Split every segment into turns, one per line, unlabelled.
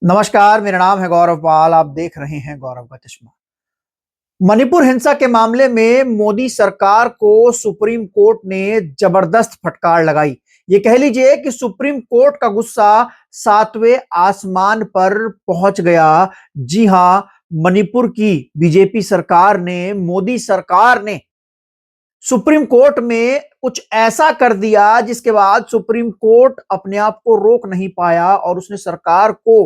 नमस्कार, मेरा नाम है गौरव पाल। आप देख रहे हैं गौरव का चश्मा। मणिपुर हिंसा के मामले में मोदी सरकार को सुप्रीम कोर्ट ने जबरदस्त फटकार लगाई। ये कह लीजिए कि सुप्रीम कोर्ट का गुस्सा सातवें आसमान पर पहुंच गया। जी हां, मणिपुर की बीजेपी सरकार ने, मोदी सरकार ने सुप्रीम कोर्ट में कुछ ऐसा कर दिया जिसके बाद सुप्रीम कोर्ट अपने आप को रोक नहीं पाया और उसने सरकार को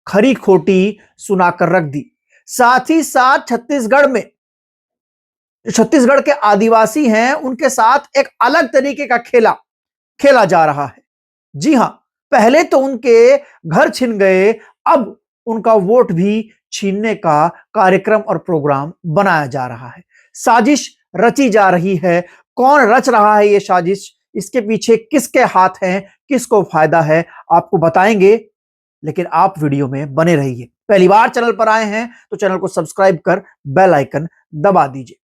खरी खोटी सुनाकर रख दी। साथ ही साथ छत्तीसगढ़ के आदिवासी हैं, उनके साथ एक अलग तरीके का खेला खेला जा रहा है। जी हां, पहले तो उनके घर छिन गए, अब उनका वोट भी छीनने का कार्यक्रम और प्रोग्राम बनाया जा रहा है। साजिश रची जा रही है। कौन रच रहा है ये साजिश, इसके पीछे किसके हाथ हैं, किसको फायदा है, आपको बताएंगे। लेकिन आप वीडियो में बने रहिए। पहली बार चैनल पर आए हैं तो चैनल को सब्सक्राइब कर बेल आइकन दबा दीजिए।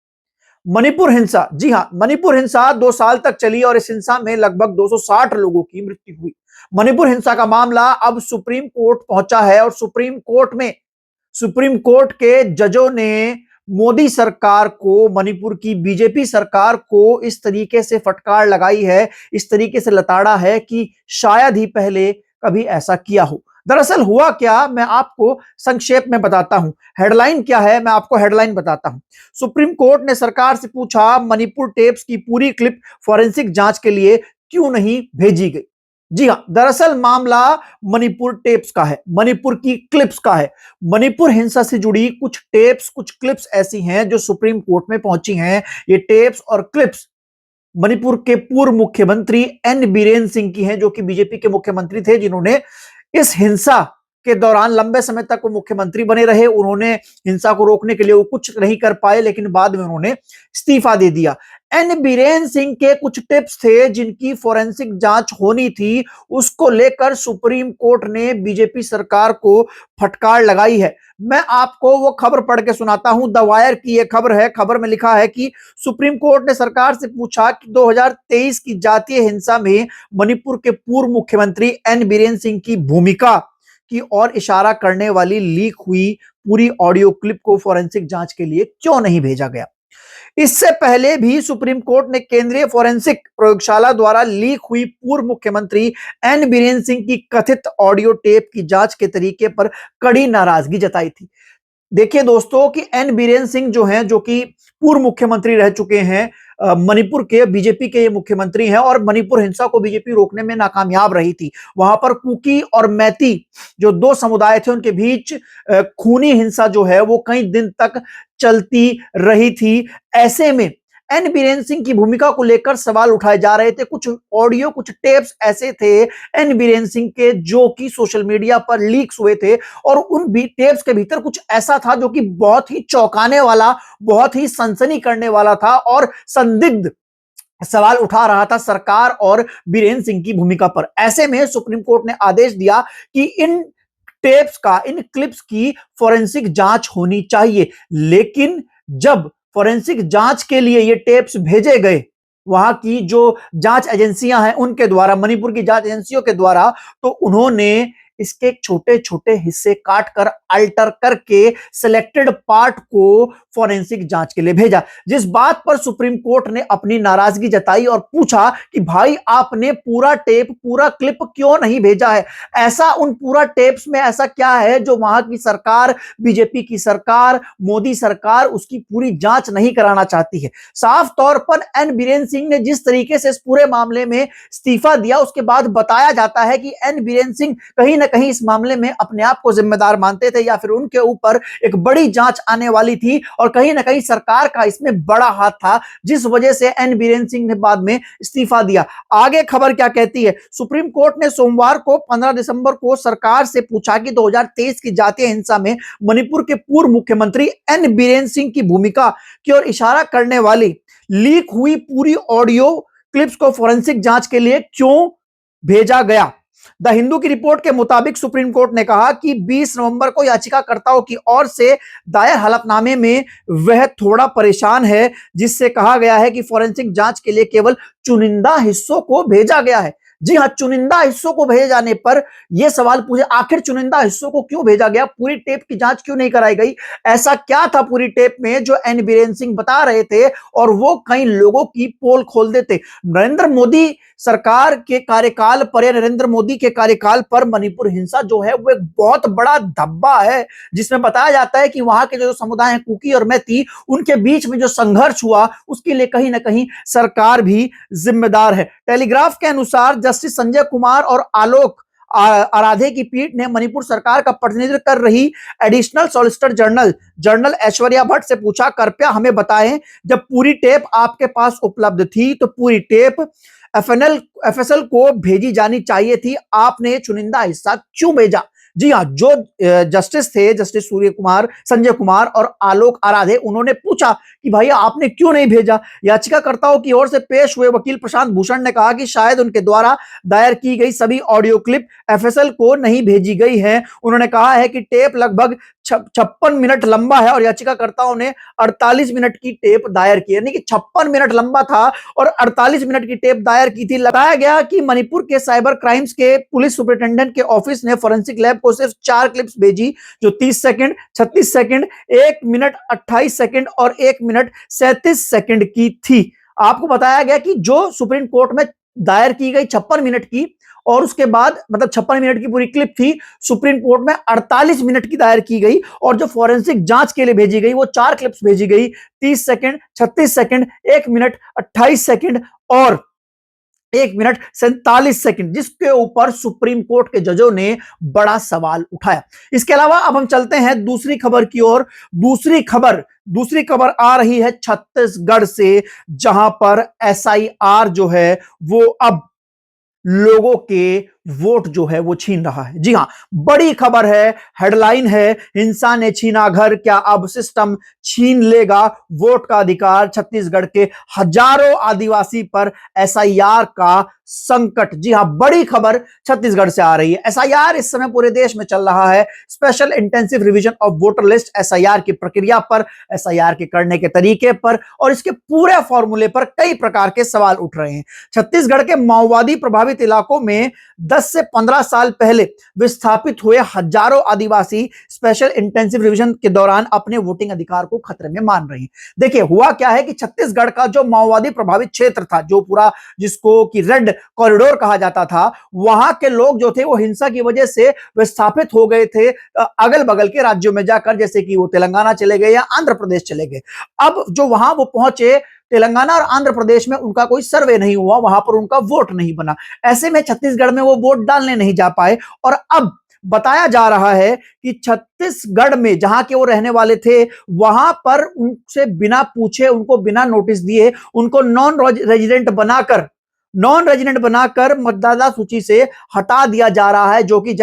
मणिपुर हिंसा, जी हां, मणिपुर हिंसा 2 साल तक चली और इस हिंसा में लगभग 260 लोगों की मृत्यु हुई। मणिपुर हिंसा का मामला अब सुप्रीम कोर्ट पहुंचा है और सुप्रीम कोर्ट के जजों ने मोदी सरकार को, मणिपुर की बीजेपी सरकार को इस तरीके से फटकार लगाई है, इस तरीके से लताड़ा है कि शायद ही पहले कभी ऐसा किया हो। दरअसल हुआ क्या, मैं आपको संक्षेप में बताता हूं। हेडलाइन क्या है, मैं आपको हेडलाइन बताता हूं। सुप्रीम कोर्ट ने सरकार से पूछा, मणिपुर टेप्स की पूरी क्लिप फॉरेंसिक जांच के लिए क्यों नहीं भेजी गई। जी हां, दरअसल मामला मणिपुर टेप्स का है, मणिपुर की क्लिप्स का है। मणिपुर हिंसा से जुड़ी कुछ टेप्स, कुछ क्लिप्स ऐसी हैं जो सुप्रीम कोर्ट में पहुंची हैं। ये टेप्स और क्लिप्स मणिपुर के पूर्व मुख्यमंत्री एन बीरेन सिंह की हैं, जो कि बीजेपी के मुख्यमंत्री थे, जिन्होंने इस हिंसा के दौरान लंबे समय तक वो मुख्यमंत्री बने रहे। उन्होंने हिंसा को रोकने के लिए वो कुछ नहीं कर पाए, लेकिन बाद में उन्होंने इस्तीफा दे दिया। एन बीरेन सिंह के कुछ टिप्स थे जिनकी फोरेंसिक जांच होनी थी, उसको लेकर सुप्रीम कोर्ट ने बीजेपी सरकार को फटकार लगाई है। मैं आपको वो खबर पढ़ के सुनाता हूं। द वायर की ये खबर है। खबर में लिखा है कि सुप्रीम कोर्ट ने सरकार से पूछा कि 2023 की जातीय हिंसा में मणिपुर के पूर्व मुख्यमंत्री एन बीरेन सिंह की भूमिका की ओर इशारा करने वाली लीक हुई पूरी ऑडियो क्लिप को फोरेंसिक जांच के लिए क्यों नहीं भेजा गया। इससे पहले भी सुप्रीम कोर्ट ने केंद्रीय फोरेंसिक प्रयोगशाला द्वारा लीक हुई पूर्व मुख्यमंत्री एन बीरेन सिंह की कथित ऑडियो टेप की जांच के तरीके पर कड़ी नाराजगी जताई थी। देखिए दोस्तों कि एन बीरेन सिंह जो हैं, जो कि पूर्व मुख्यमंत्री रह चुके हैं, मणिपुर के बीजेपी के ये मुख्यमंत्री हैं और मणिपुर हिंसा को बीजेपी रोकने में नाकामयाब रही थी। वहां पर कुकी और मैती जो 2 समुदाय थे, उनके बीच खूनी हिंसा जो है वो कई दिन तक चलती रही थी। ऐसे में एन बीरेन सिंह की भूमिका को लेकर सवाल उठाए जा रहे थे। कुछ ऑडियो, कुछ टेप्स ऐसे थे एन बीरेन सिंह के जो कि सोशल मीडिया पर लीक्स हुए थे और उन भी टेप्स के भीतर कुछ ऐसा था जो कि बहुत ही चौंकाने वाला, बहुत ही सनसनी करने वाला था और संदिग्ध सवाल उठा रहा था सरकार और बीरेन सिंह की भूमिका पर। ऐसे में सुप्रीम कोर्ट ने आदेश दिया कि इन टेप्स का, इन क्लिप्स की फोरेंसिक जांच होनी चाहिए। लेकिन जब फोरेंसिक जांच के लिए ये टेप्स भेजे गए वहां की जो जांच एजेंसियां हैं उनके द्वारा, मणिपुर की जांच एजेंसियों के द्वारा, तो उन्होंने इसके छोटे छोटे हिस्से काट कर, अल्टर करके सिलेक्टेड पार्ट को फोरेंसिक जांच के लिए भेजा। जिस बात पर सुप्रीम कोर्ट ने अपनी नाराजगी जताई और पूछा कि भाई आपने पूरा टेप, पूरा क्लिप क्यों नहीं भेजा है। ऐसा उन पूरा टेप्स में ऐसा क्या है जो वहां की सरकार, बीजेपी की सरकार, मोदी सरकार उसकी पूरी जांच नहीं कराना चाहती है। साफ तौर पर एन बीरेन सिंह ने जिस तरीके से इस पूरे मामले में इस्तीफा दिया, उसके बाद बताया जाता है कि एन बीरेन सिंह कहीं ना कहीं इस मामले में अपने आप को जिम्मेदार मानते थे या फिर उनके ऊपर एक बड़ी जांच आने वाली थी और कहीं ना कहीं सरकार का इसमें बड़ा हाथ था, जिस वजह से एन बीरेन सिंह ने बाद में इस्तीफा दिया। आगे खबर क्या कहती है। सुप्रीम कोर्ट ने सोमवार को 15 दिसंबर को सरकार से पूछा कि 2023 की जातीय हिंसा में मणिपुर के पूर्व मुख्यमंत्री एन बीरेन सिंह की भूमिका की ओर इशारा करने वाली लीक हुई पूरी ऑडियो क्लिप्स को फोरेंसिक जांच के लिए क्यों भेजा गया। द हिंदू की रिपोर्ट के मुताबिक सुप्रीम कोर्ट ने कहा कि 20 नवंबर को याचिकाकर्ताओं की ओर से दायर हलफनामे में वह थोड़ा परेशान है, जिससे कहा गया है कि फोरेंसिक जांच के लिए केवल चुनिंदा हिस्सों को भेजा गया है। जी हां, चुनिंदा हिस्सों को भेजे जाने पर यह सवाल पूछे, आखिर चुनिंदा हिस्सों को क्यों भेजा गया, पूरी टेप की जांच क्यों नहीं कराई गई? ऐसा क्या था पूरी टेप में जो एन बीरेन सिंह बता रहे थे और वो कई लोगों की पोल खोल देते? नरेंद्र मोदी सरकार के कार्यकाल पर या नरेंद्र मोदी के कार्यकाल पर मणिपुर हिंसा जो है वो एक बहुत बड़ा धब्बा है, जिसमें बताया जाता है कि वहां के जो समुदाय हैं कुकी और मैती, उनके बीच में जो संघर्ष हुआ उसके लिए कहीं ना कहीं सरकार भी जिम्मेदार है। टेलीग्राफ के अनुसार जस्टिस संजय कुमार और आलोक आराधे की पीठ ने मणिपुर सरकार का प्रतिनिधित्व कर रही additional solicitor general general Aishwarya Bhatt से पूछा, कृपया हमें बताएं, जब पूरी टेप आपके पास उपलब्ध थी तो पूरी टेप एफएसएल को भेजी जानी चाहिए थी, आपने चुनिंदा हिस्सा क्यों भेजा? जी हाँ, जो जस्टिस थे, जस्टिस सूर्य कुमार, संजय कुमार और आलोक आराधे, उन्होंने पूछा कि भाई आपने क्यों नहीं भेजा। याचिकाकर्ताओं की ओर से पेश हुए वकील प्रशांत भूषण ने कहा कि शायद उनके द्वारा दायर की गई सभी ऑडियो क्लिप एफएसएल को नहीं भेजी गई है। उन्होंने कहा है कि टेप लगभग 56 मिनट लंबा है और याचिकाकर्ताओं ने 48 मिनट की टेप दायर की, यानी कि 56 मिनट लंबा था और 48 मिनट की टेप दायर की थी। बताया गया कि मणिपुर के साइबर क्राइम्स के पुलिस सुपरिटेंडेंट के ऑफिस ने फोरेंसिक लैब को सिर्फ 4 क्लिप्स भेजी, जो 30 सेकंड, 36 सेकंड, 1 मिनट 28 सेकंड और 1 मिनट 37 सेकंड की थी। आपको बताया गया कि जो सुप्रीम कोर्ट में दायर की गई 56 मिनट की और उसके बाद मतलब 56 मिनट की पूरी क्लिप थी, सुप्रीम कोर्ट में 48 मिनट की दायर की गई और जो फोरेंसिक जांच के लिए भेजी गई वो 4 क्लिप्स भेजी गई, 30 सेकंड, 36 सेकंड, 1 मिनट 28 सेकंड और 1 मिनट 47 सेकंड, जिसके ऊपर सुप्रीम कोर्ट के जजों ने बड़ा सवाल उठाया। इसके अलावा अब हम चलते हैं दूसरी खबर की ओर। दूसरी खबर आ रही है छत्तीसगढ़ से, जहां पर एसआईआर जो है वो अब लोगों के वोट जो है वो छीन रहा है। जी हां, बड़ी खबर है, हेडलाइन है, हिंसा ने छीना घर, क्या अब सिस्टम छीन लेगा वोट का अधिकार? छत्तीसगढ़ के हजारों आदिवासी पर एसआईआर का संकट। जी हां, बड़ी खबर छत्तीसगढ़ से आ रही है। एसआईआर इस समय पूरे देश में चल रहा है। Special intensive revision of voter list SIR की प्रक्रिया पर, एसआईआर के करने के तरीके पर और इसके पूरे फॉर्मूले पर कई प्रकार के सवाल उठ रहे हैं। छत्तीसगढ़ के माओवादी प्रभावित इलाकों में 10 से 15 साल पहले विस्थापित हुए हजारों आदिवासी स्पेशल इंटेंसिव रिवीजन के दौरान अपने वोटिंग अधिकार को खतरे में मान रहे हैं। देखिए, हुआ क्या है कि छत्तीसगढ़ का जो माओवादी प्रभावित क्षेत्र था, जो पूरा जिसको कि रेड कॉरिडोर कहा जाता था, वहां के लोग जो थे वो हिंसा की वजह से विस्थापित हो गए थे अगल बगल के राज्यों में जाकर, जैसे कि वो तेलंगाना चले गए या आंध्र प्रदेश चले गए। अब जो वहां वो पहुंचे, तेलंगाना और आंध्र प्रदेश में उनका कोई सर्वे नहीं हुआ, वहां पर उनका वोट नहीं बना। ऐसे में छत्तीसगढ़ में वो वोट डालने नहीं जा पाए और अब बताया जा रहा है कि छत्तीसगढ़ में जहां के वो रहने वाले थे, वहां पर उनसे बिना पूछे, उनको बिना नोटिस दिए, उनको नॉन रेजिडेंट बनाकर मतदाता सूची से हटा दिया जा रहा है, जो कि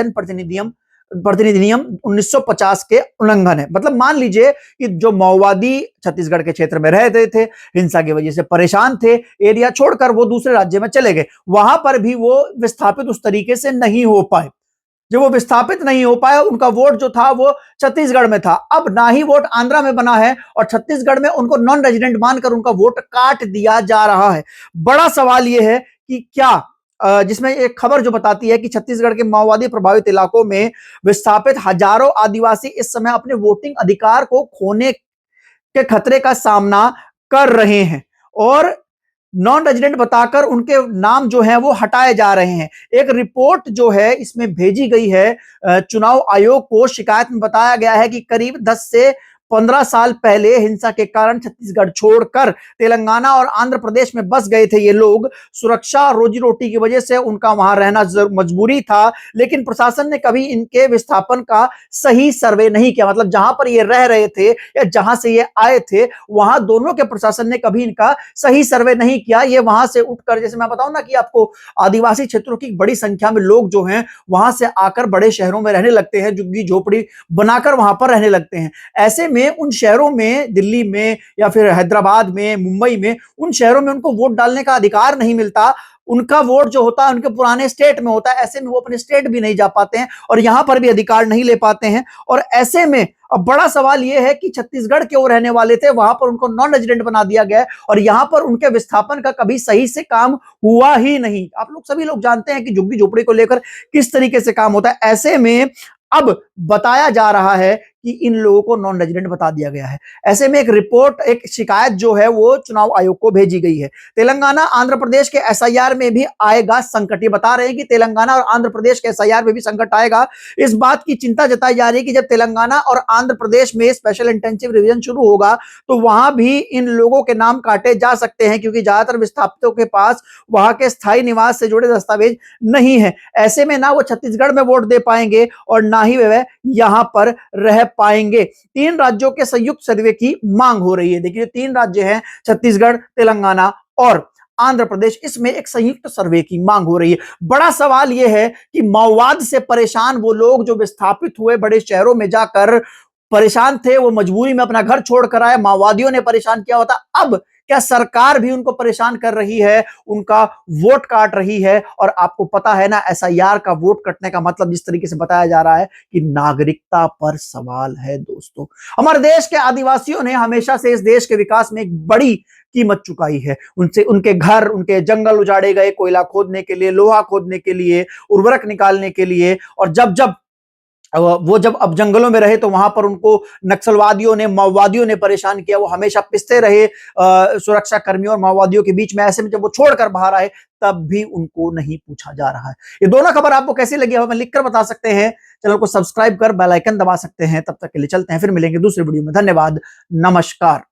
प्रतिनिधि नियम 1950 के उल्लंघन है। मतलब मान लीजिए कि जो माओवादी छत्तीसगढ़ के क्षेत्र में रहते थे, हिंसा की वजह से परेशान थे, एरिया छोड़कर वो दूसरे राज्य में चले गए, वहां पर भी वो विस्थापित उस तरीके से नहीं हो पाए। जब वो विस्थापित नहीं हो पाए, उनका वोट जो था वो छत्तीसगढ़ में था। अब ना ही वोट आंध्रा में बना है और छत्तीसगढ़ में उनको नॉन रेजिडेंट मानकर उनका वोट काट दिया जा रहा है। बड़ा सवाल यह है कि क्या जिसमें एक खबर जो बताती है कि छत्तीसगढ़ के माओवादी प्रभावित इलाकों में विस्थापित हजारों आदिवासी इस समय अपने वोटिंग अधिकार को खोने के खतरे का सामना कर रहे हैं और नॉन रेजिडेंट बताकर उनके नाम जो है वो हटाए जा रहे हैं। एक रिपोर्ट जो है इसमें भेजी गई है चुनाव आयोग को, शिकायत में बताया गया है कि करीब 10 से 15 साल पहले हिंसा के कारण छत्तीसगढ़ छोड़कर तेलंगाना और आंध्र प्रदेश में बस गए थे ये लोग। सुरक्षा रोजी रोटी की वजह से उनका वहां रहना मजबूरी था, लेकिन प्रशासन ने कभी इनके विस्थापन का सही सर्वे नहीं किया। मतलब जहां पर ये रह रहे थे या जहां से ये आए थे, वहां दोनों के प्रशासन ने कभी इनका सही सर्वे नहीं किया। ये वहां से उठकर, जैसे मैं बताऊं ना कि आपको, आदिवासी क्षेत्रों की बड़ी संख्या में लोग जो हैं वहां से आकर बड़े शहरों में रहने लगते हैं, झुग्गी झोपड़ी बनाकर वहां पर रहने लगते हैं। ऐसे में में उन शहरों में, दिल्ली में या फिर हैदराबाद में, मुंबई में, उन शहरों में उनको वोट डालने का अधिकार नहीं मिलता। उनका वोट जो होता है उनके पुराने स्टेट में होता है, ऐसे में वो अपने स्टेट भी नहीं जा पाते हैं और यहां पर भी अधिकार नहीं ले पाते हैं। और ऐसे में अब बड़ा सवाल यह है कि छत्तीसगढ़ के वो रहने वाले थे, वहां पर उनको नॉन रेजिडेंट बना दिया गया और यहां पर उनके विस्थापन का कभी सही से काम हुआ ही नहीं। आप लोग सभी लोग जानते हैं कि झुग्गी झोपड़ी को लेकर किस तरीके से काम होता है। ऐसे में अब बताया जा रहा है कि इन लोगों को नॉन रेजिडेंट बता दिया गया है। ऐसे में एक रिपोर्ट, एक शिकायत जो है वो चुनाव आयोग को भेजी गई है। तेलंगाना आंध्र प्रदेश के एसआईआर में भी आएगा संकट। ये बता रहे हैं कि तेलंगाना और आंध्र प्रदेश के एसआईआर में भी संकट आएगा। इस बात की चिंता जताई जा रही है कि जब तेलंगाना और आंध्र प्रदेश में स्पेशल इंटेंसिव रिवीजन शुरू होगा तो वहां भी इन लोगों के नाम काटे जा सकते हैं, क्योंकि ज्यादातर विस्थापितों के पास वहां के स्थायी निवास से जुड़े दस्तावेज नहीं है। ऐसे में ना वो छत्तीसगढ़ में वोट दे पाएंगे और ना ही वे यहां पर रह पाएंगे। 3 राज्यों के संयुक्त सर्वे की मांग हो रही है। देखिए 3 राज्य हैं, छत्तीसगढ़, तेलंगाना और आंध्र प्रदेश, इसमें एक संयुक्त सर्वे की मांग हो रही है। बड़ा सवाल यह है कि माओवाद से परेशान वो लोग जो विस्थापित हुए, बड़े शहरों में जाकर परेशान थे, वो मजबूरी में अपना घर छोड़कर आए, माओवादियों ने परेशान किया होता, अब क्या सरकार भी उनको परेशान कर रही है, उनका वोट काट रही है। और आपको पता है ना, एसआईआर का वोट कटने का मतलब जिस तरीके से बताया जा रहा है कि नागरिकता पर सवाल है। दोस्तों, हमारे देश के आदिवासियों ने हमेशा से इस देश के विकास में एक बड़ी कीमत चुकाई है। उनसे उनके घर, उनके जंगल उजाड़े गए कोयला खोदने के लिए, लोहा खोदने के लिए, उर्वरक निकालने के लिए। और जब अब जंगलों में रहे तो वहां पर उनको नक्सलवादियों ने, माओवादियों ने परेशान किया। वो हमेशा पिसते रहे सुरक्षा कर्मियों और माओवादियों के बीच में। ऐसे में जब वो छोड़कर बाहर आए तब भी उनको नहीं पूछा जा रहा है। ये दोनों खबर आपको कैसी लगी हमें लिखकर बता सकते हैं। चैनल को सब्सक्राइब कर बेल आइकन दबा सकते हैं। तब तक के लिए चलते हैं, फिर मिलेंगे दूसरे वीडियो में। धन्यवाद, नमस्कार।